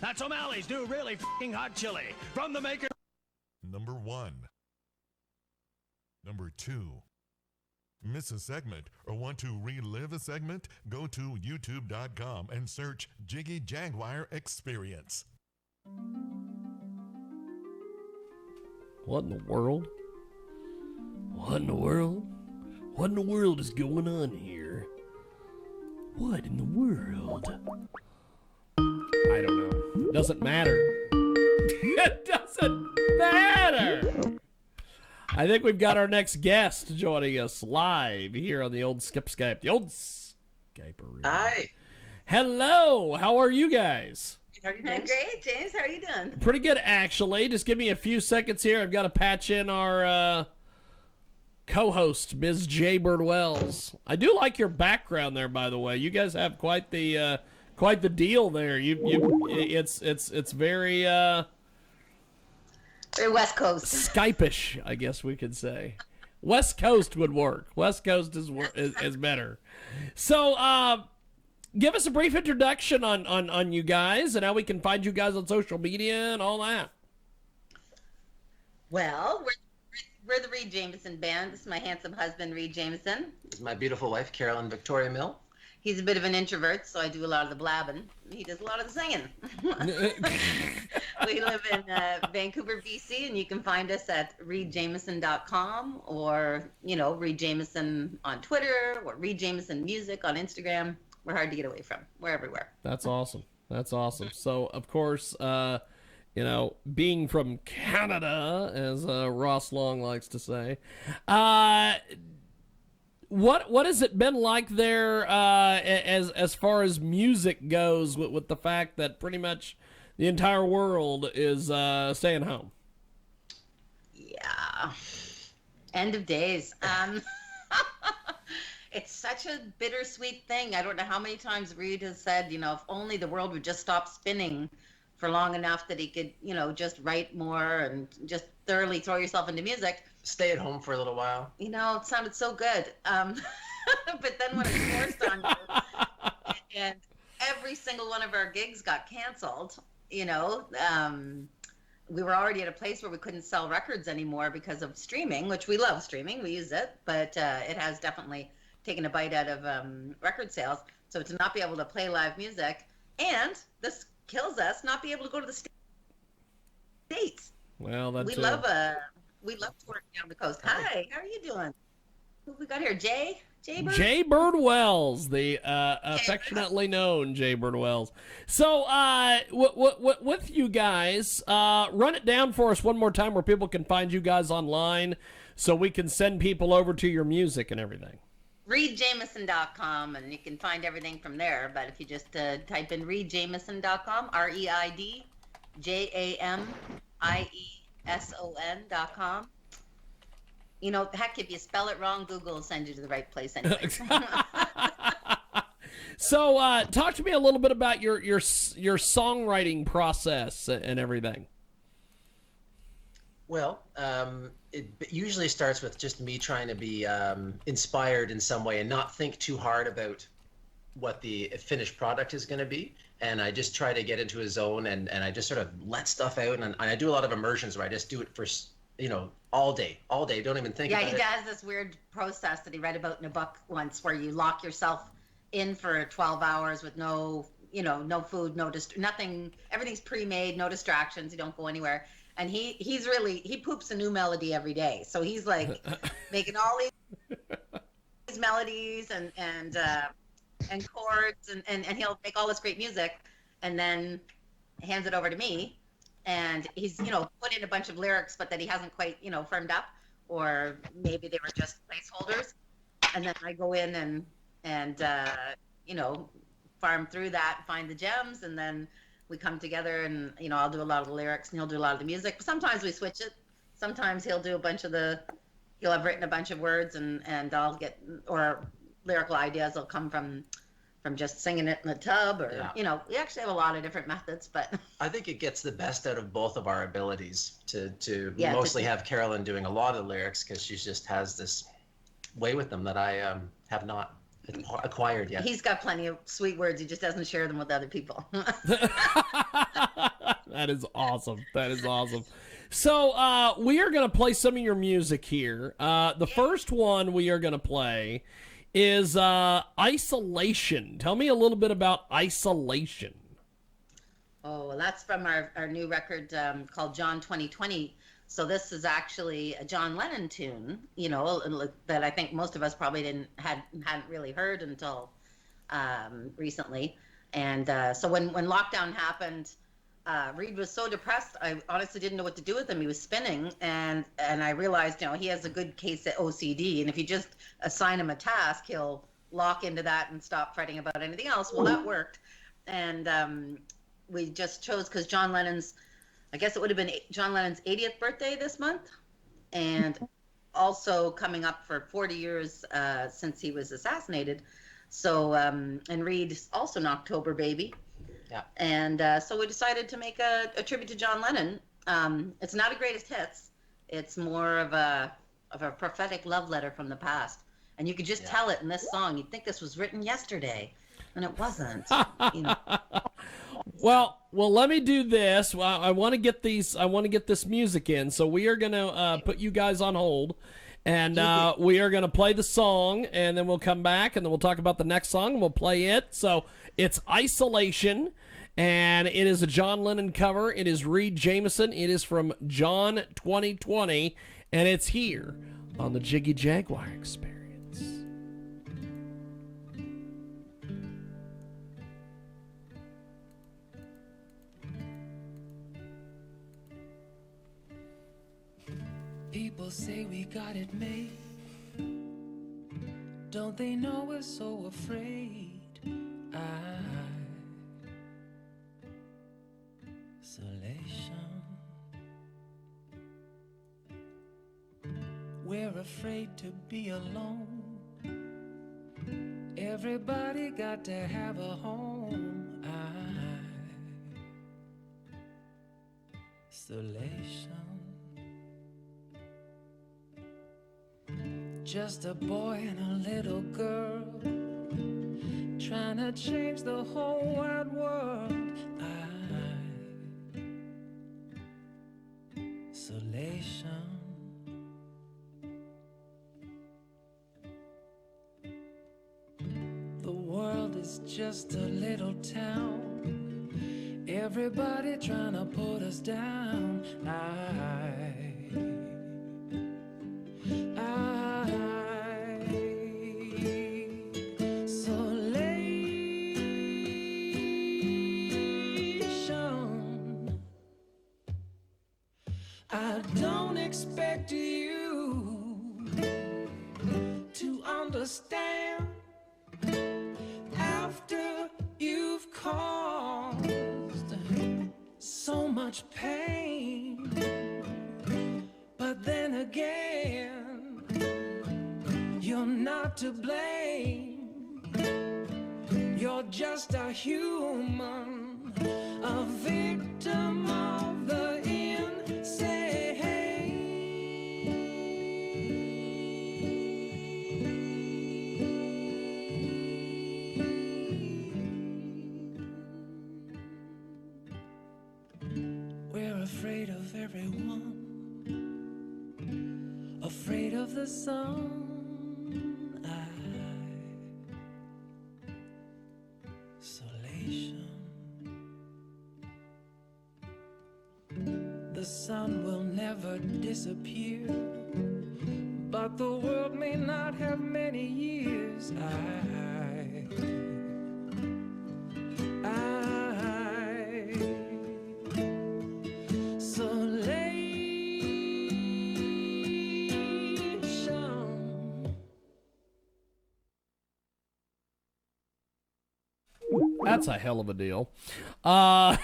That's O'Malley's new really f***ing hot chili from the maker. Number 1. Number 2. Miss a segment or want to relive a segment? Go to youtube.com and search Jiggy Jaguar Experience. What in the world? What in the world? What in the world is going on here? What in the world? I don't know. Doesn't matter. It doesn't matter. I think we've got our next guest joining us live here on the old Skype. The old Skype arena. Hi. Hello. How are you guys? How are you doing? Great, James. How are you doing? Pretty good, actually. Just give me a few seconds here. I've got to patch in our co-host, Ms. J. Bird Wells. I do like your background there, by the way. You guys have quite the deal there. It's very Very West Coast. Skype-ish, I guess we could say. West Coast would work. West Coast is better. So, give us a brief introduction on you guys and how we can find you guys on social media and all that. Well, we're the Reid Jamieson band. This is my handsome husband, Reid Jamieson. This is my beautiful wife, Carolyn Victoria Mill. He's a bit of an introvert, so I do a lot of the blabbing. He does a lot of the singing. We live in Vancouver, BC, and you can find us at reidjamieson.com or, Reid Jamieson on Twitter or Reid Jamieson Music on Instagram. We're hard to get away from. We're everywhere. That's awesome. So, of course, being from Canada, as Ross Long likes to say, what has it been like there as far as music goes with the fact that pretty much the entire world is staying home? Yeah. End of days. It's such a bittersweet thing. I don't know how many times Reid has said, if only the world would just stop spinning for long enough that he could, just write more and just thoroughly throw yourself into music. Stay at home for a little while. It sounded so good. But then when it's forced on you, and every single one of our gigs got canceled, we were already at a place where we couldn't sell records anymore because of streaming, which we love streaming. We use it, but it has definitely taken a bite out of record sales. So to not be able to play live music, and this kills us, not be able to go to the States. Well, that's we love touring down the coast. Hi, how are you doing? Who we got here? Jay Bird? Jay Bird Wells, the affectionately known Jay Bird Wells. So, with you guys, run it down for us one more time where people can find you guys online so we can send people over to your music and everything. reidjamieson.com, and you can find everything from there. But if you just type in reidjamieson.com, ReidJamieson.com. Heck, if you spell it wrong, Google will send you to the right place anyway. So, talk to me a little bit about your songwriting process and everything. Well, it usually starts with just me trying to be inspired in some way and not think too hard about what the finished product is going to be. And I just try to get into a zone and I just sort of let stuff out. And I do a lot of immersions where I just do it for, all day, don't even think about it. Yeah, he does this weird process that he read about in a book once where you lock yourself in for 12 hours with no food, nothing, everything's pre-made, no distractions, you don't go anywhere. And he poops a new melody every day. So he's like making all these melodies and chords and he'll make all this great music and then hands it over to me. And he's, put in a bunch of lyrics, but that he hasn't quite, firmed up, or maybe they were just placeholders. And then I go in and farm through that, find the gems, and then we come together and, I'll do a lot of the lyrics and he'll do a lot of the music. But sometimes we switch it. Sometimes he'll do he'll have written a bunch of words and I'll get, or lyrical ideas will come from just singing it in the tub, or we actually have a lot of different methods, but I think it gets the best out of both of our abilities to mostly have Carolyn doing a lot of the lyrics, because she just has this way with them that I have not acquired yet. He's got plenty of sweet words, he just doesn't share them with other people. That is awesome. That is awesome. So we are going to play some of your music here. The first one we are going to play is Isolation. Tell me a little bit about Isolation. Oh, well, that's from our new record called John 2020. So this is actually a John Lennon tune, you know, that I think most of us probably hadn't really heard until recently. And so when lockdown happened, Reid was so depressed, I honestly didn't know what to do with him. He was spinning, and I realized, you know, he has a good case of OCD, and if you just assign him a task, he'll lock into that and stop fretting about anything else. Well, that worked, and we just chose, because John Lennon's, I guess it would have been John Lennon's 80th birthday this month, and also coming up for 40 years since he was assassinated. So, and Reid's also an October baby. Yeah. And so we decided to make a tribute to John Lennon. It's not a greatest hits. It's more of a prophetic love letter from the past. And you could just tell it in this song. You'd think this was written yesterday, and it wasn't. You know. Well, let me do this. Well, I want to get this music in. So we are going to put you guys on hold. And we are going to play the song, and then we'll come back, and then we'll talk about the next song, and we'll play it. So it's Isolation, and it is a John Lennon cover. It is Reid Jamieson. It is from John 2020, and it's here on the Jiggy Jaguar Experience. People say we got it made. Don't they know we're so afraid? Isolation. We're afraid to be alone. Everybody got to have a home. Isolation. Just a boy and a little girl trying to change the whole wide world. Isolation. The world is just a little town. Everybody trying to put us down. I don't expect you to understand after you've caused so much pain. But then again, you're not to blame. You're just a human, a victim of the insane. We're afraid of everyone, afraid of the sun. Isolation. The sun will never disappear, but the world may not have many years. That's a hell of a deal. Our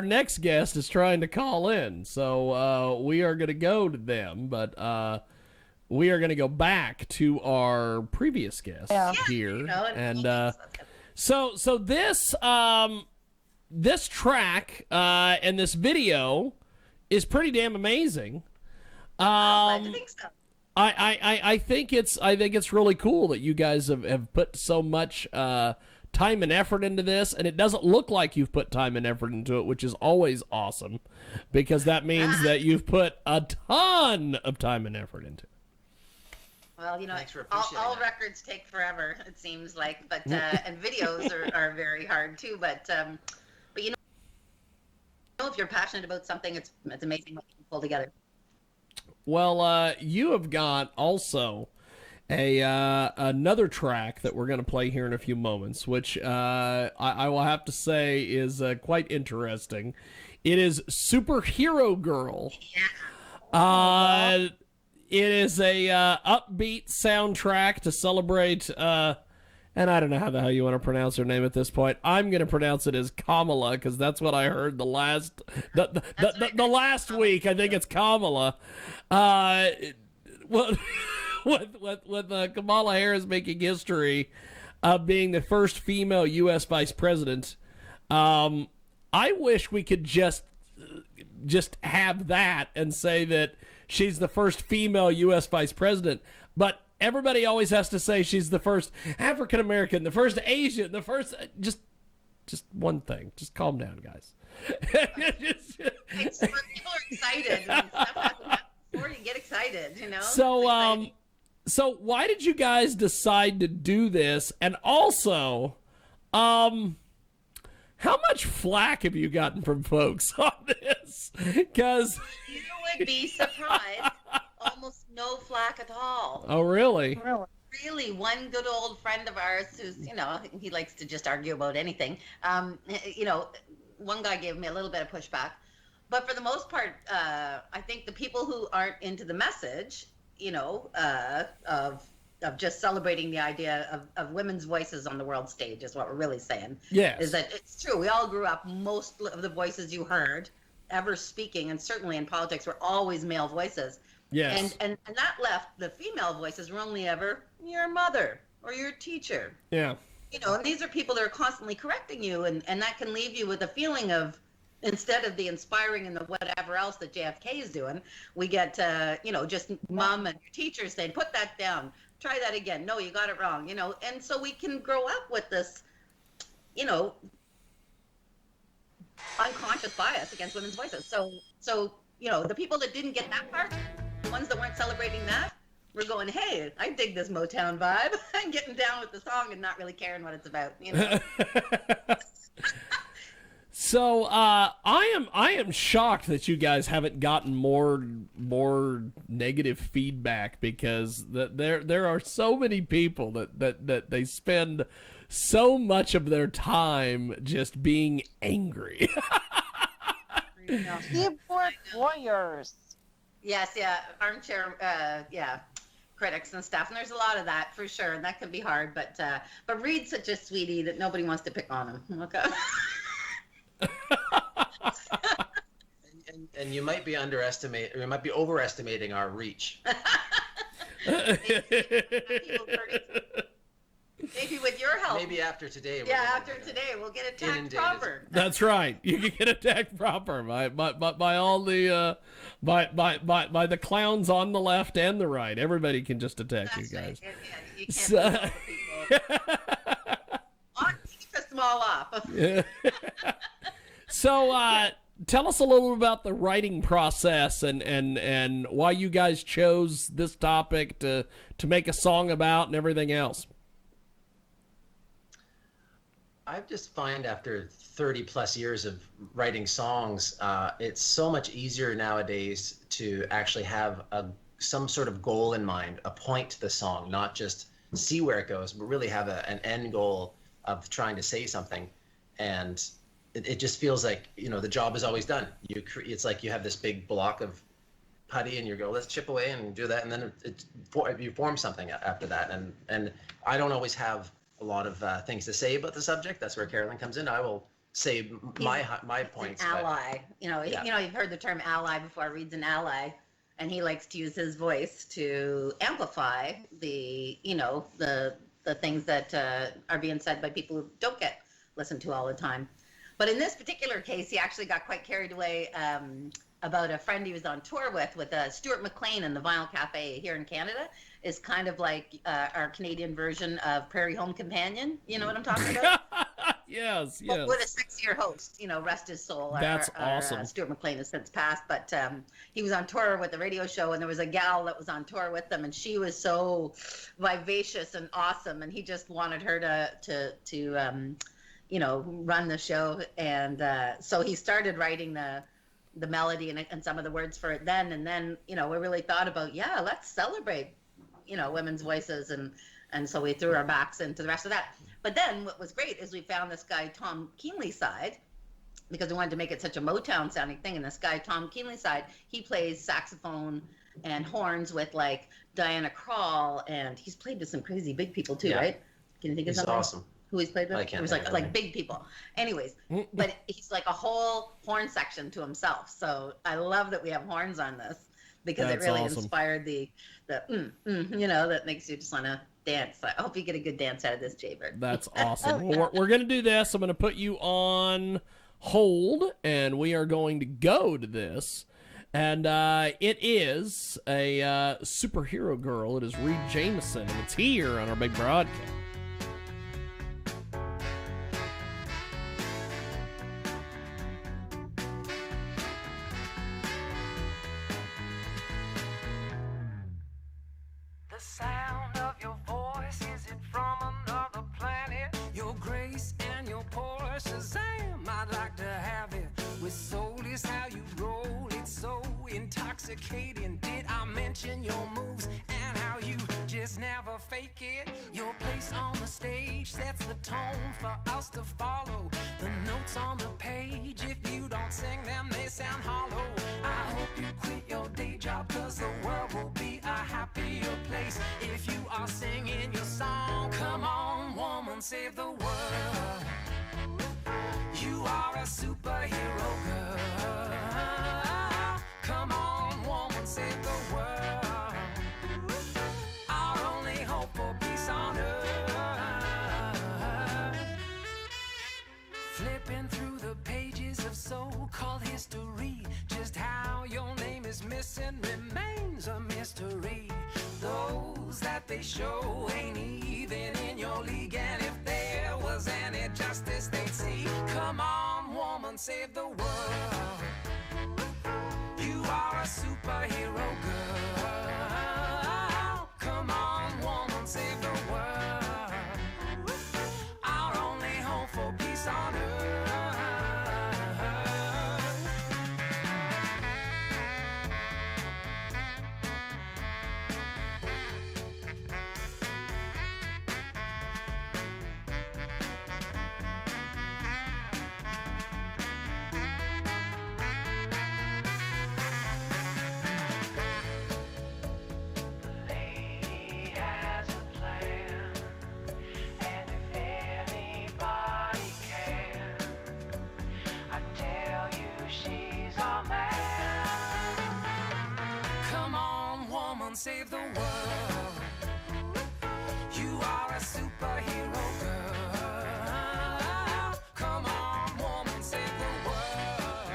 next guest is trying to call in, so we are going to go to them, but we are going to go back to our previous guest here, You know, and so this this track and this video is pretty damn amazing. I think so. I think it's really cool that you guys have put so much time and effort into this, and it doesn't look like you've put time and effort into it, which is always awesome, because that means that you've put a ton of time and effort into it. Well, you know, Thanks for all appreciating that. records take forever, it seems like, but and videos are very hard too. But you know, if you're passionate about something, it's amazing what you can pull together. Well, you have got also another track that we're going to play here in a few moments, which I will have to say is quite interesting. It is Superhero Girl. Yeah. It is a upbeat soundtrack to celebrate, and I don't know how the hell you want to pronounce her name at this point. I'm going to pronounce it as Kamala, because that's what I heard the last week. I think it's Kamala. With Kamala Harris making history of being the first female U.S. vice president, I wish we could just have that and say that she's the first female U.S. vice president. But everybody always has to say she's the first African American, the first Asian, the first. Just one thing. Just calm down, guys. People are excited. When stuff happens before you get excited, you know. So why did you guys decide to do this? And also, how much flack have you gotten from folks on this? Because you would be surprised. Almost no flack at all. Oh, really? Really, one good old friend of ours who's, you know, he likes to just argue about anything. You know, one guy gave me a little bit of pushback. But for the most part, I think the people who aren't into the message, you know, of just celebrating the idea of women's voices on the world stage is what we're really saying. Yes. Is that it's true. We all grew up, most of the voices you heard ever speaking, and certainly in politics, were always male voices. Yes. And that left the female voices were only ever your mother or your teacher. Yeah. You know, and these are people that are constantly correcting you, and that can leave you with a feeling of, instead of the inspiring and the whatever else that JFK is doing, we get, you know, just mom and your teacher saying, put that down, try that again. No, you got it wrong, you know. And so we can grow up with this, you know, unconscious bias against women's voices. So you know, the people that didn't get that part, the ones that weren't celebrating that, we're going, hey, I dig this Motown vibe. I'm getting down with the song and not really caring what it's about, you know. So I am shocked that you guys haven't gotten more negative feedback, because there are so many people that they spend so much of their time just being angry. Keyboard warriors. Yes, yeah, armchair, critics and stuff, and there's a lot of that for sure, and that can be hard. But Reid's such a sweetie that nobody wants to pick on him. Okay. and you might be overestimating our reach. Maybe with your help. Maybe after today. After today, we'll get attacked proper. That's right. You can get attacked proper by all the by the clowns on the left and the right. Everybody can just attack you guys. Right. Yeah, you can't people. Keep us all off. So tell us a little about the writing process and why you guys chose this topic to make a song about and everything else. I just find after 30 plus years of writing songs, it's so much easier nowadays to actually have some sort of goal in mind, a point to the song, not just see where it goes, but really have an end goal of trying to say something. And it just feels like, you know, the job is always done. It's like you have this big block of putty and you go, let's chip away and do that. And then you form something after that. And I don't always have a lot of things to say about the subject. That's where Carolyn comes in. I will say my points. An ally, you know. You know, you've heard the term ally before. Reid's an ally, and he likes to use his voice to amplify the, you know, the things that are being said by people who don't get listened to all the time. But in this particular case, he actually got quite carried away about a friend he was on tour with Stuart McLean in the Vinyl Cafe here in Canada. Is kind of like our Canadian version of Prairie Home Companion. You know what I'm talking about? Yes. But with a sexier host, rest his soul. That's awesome. Stuart McLean has since passed, but he was on tour with the radio show, and there was a gal that was on tour with them, and she was so vivacious and awesome, and he just wanted her to run the show, and so he started writing the melody and some of the words for it then, and then we really thought about let's celebrate women's voices, and so we threw our backs into the rest of that. But then what was great is we found this guy Tom Keenlyside, because we wanted to make it such a Motown sounding thing, and this guy Tom Keenlyside, he plays saxophone and horns with like Diana Krall, and he's played with some crazy big people too, right? Can you think of something? Awesome. Who he's played with? I can't. It was like big people. Anyways, but he's like a whole horn section to himself. So I love that we have horns on this, because it really inspired the that makes you just want to dance. I hope you get a good dance out of this, Jaybird. That's awesome. Well, we're going to do this. I'm going to put you on hold, and we are going to go to this. And it is a superhero girl. It is Reid Jamieson, and it's here on our big broadcast. Did I mention your moves and how you just never fake it? Your place on the stage sets the tone for us to follow. The notes on the page, if you don't sing them, they sound hollow. I hope you quit your day job, cause the world will be a happier place if you are singing your song. Come on, woman, save the world. You are a superhero girl. Come on, woman, save the world. Our only hope for peace on earth. Flipping through the pages of so-called history, just how your name is missing remains a mystery. Those that they show ain't even in your league, and if there was any justice they'd see. Come on, woman, save the world. You are a superhero girl. Come on, woman, save the world. Our only hope for peace on earth. Save the world. You are a superhero girl. Come on, woman, save the world.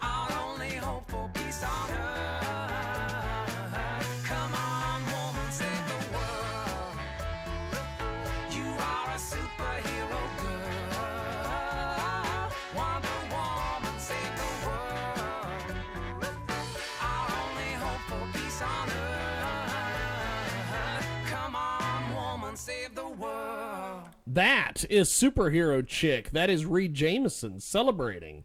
Our only hope for peace on earth. Come on, woman, save the world. You are a superhero girl. Wonder Woman, save the world. Our only hope for peace on earth. Come on, woman, save the world. That is Superhero Chick. That is Reid Jamieson celebrating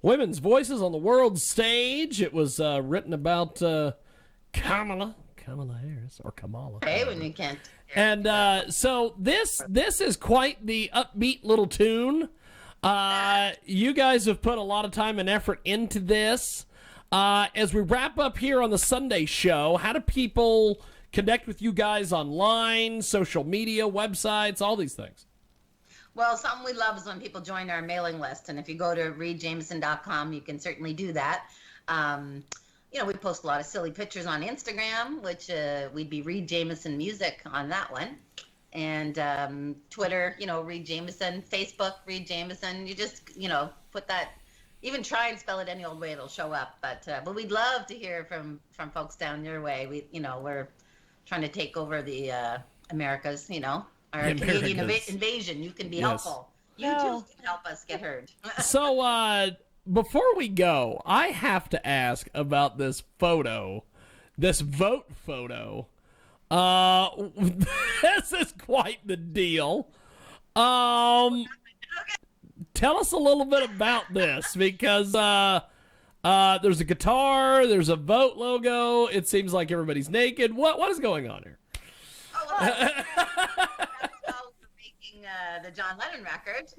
women's voices on the world stage. It was written about Kamala Harris, or Kamala. Hey, when you can't. And so this is quite the upbeat little tune. You guys have put a lot of time and effort into this. As we wrap up here on the Sunday show, how do people connect with you guys online, social media, websites, all these things? Well, something we love is when people join our mailing list. And if you go to reidjamieson.com, you can certainly do that. We post a lot of silly pictures on Instagram, which we'd be Reid Jamieson Music on that one. And Twitter, Reid Jamieson. Facebook, Reid Jamieson. You just, put that even try and spell it any old way, it'll show up. But we'd love to hear from folks down your way. We're trying to take over the Americas. Our Canadian invasion. You can be helpful. You too can help us get heard. So, before we go, I have to ask about this photo, this vote photo. This is quite the deal. Tell us a little bit about this, because there's a guitar, there's a vote logo. It seems like everybody's naked. What is going on here? The John Lennon record.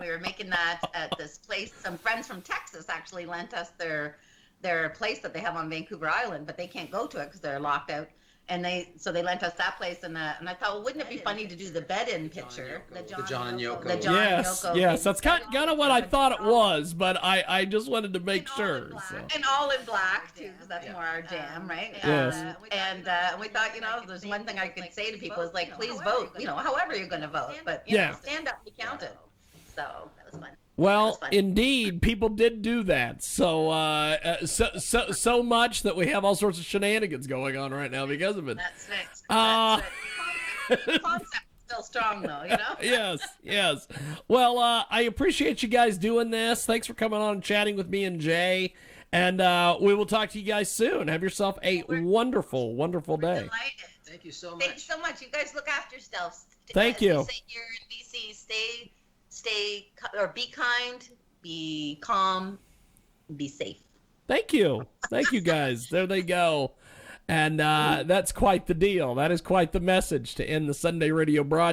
We were making that at this place. Some friends from Texas actually lent us their place that they have on Vancouver Island, but they can't go to it because they're locked out. And so they lent us that place, and I thought, well, wouldn't it be funny to do the bed-in picture? The John and Yoko. The John and Yoko. Yes, that's kind of what I thought it was, but I just wanted to make sure. And all in black too, because that's more our jam, right? Yes. And we thought, there's one thing I could say to people is like, please vote. However you're going to vote, but stand up, be counted. So that was fun. Well, indeed, people did do that. So much that we have all sorts of shenanigans going on right now because of it. That's it. The concept is still strong, though, Yes. Well, I appreciate you guys doing this. Thanks for coming on and chatting with me and Jay. And we will talk to you guys soon. Have yourself a wonderful, wonderful day. Delighted. Thank you so much. Thanks so much. You guys look after yourselves. Thank you. As we say here in BC, be kind, be calm, be safe. Thank you, guys. There they go. And that's quite the deal. That is quite the message to end the Sunday radio broadcast.